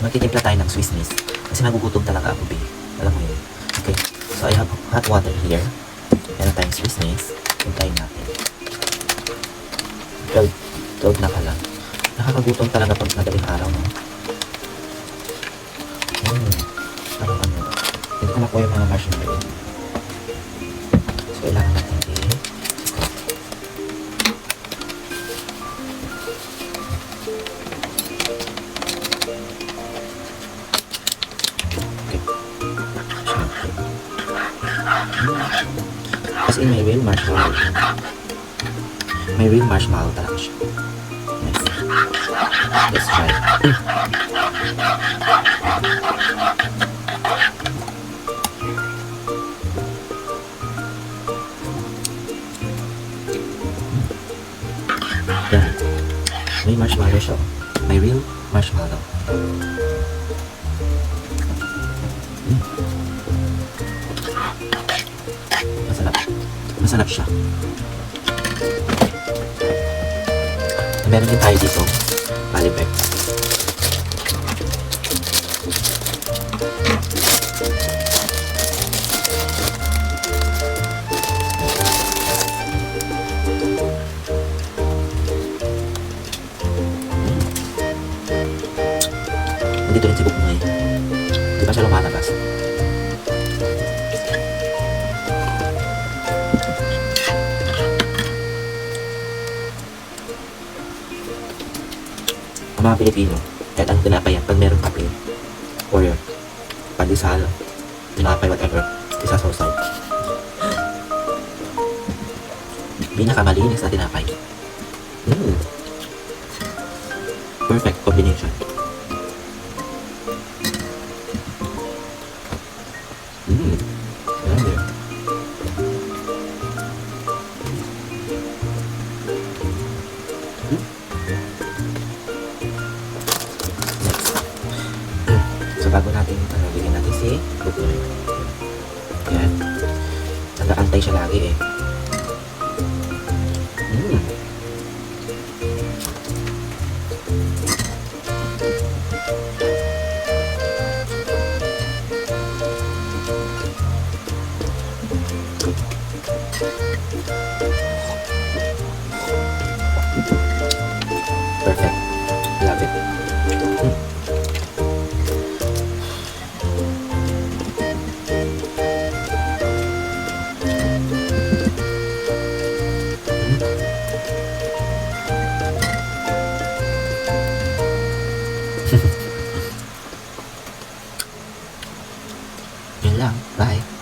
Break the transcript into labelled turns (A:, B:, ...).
A: magtitimpla tayo ng Swiss miss. Kasi nagugutom talaga ako, babe. Alam mo yun. Okay. So, I have hot water here. Meron tayong Swiss miss. Hintayin natin. 12 na pala. Nakakagutom talaga pag madaling araw, no? Parang ano. Hindi ko nakuha yung mga marshmallow. So, kailangan natin as in, may real marshmallow. May real marshmallow talaga siya. Nice. Let's try. Yan. May marshmallow siya. May real marshmallow. Masarap siya. Meron din tayo dito, Palipek. Dito rin si Buknoy. Di ba siya lumalabas? Mga Pilipino, kahit ang tinapay yan, pag meron kape or pandesal, tinapay, whatever, isasawsaw. Pinakamalinis na tinapay. Perfect combination. So, bago natin, bigyan natin si Buknoy. Yan. Nag-aantay siya lagi eh. Perfect. Love it. Yun lang. Bye.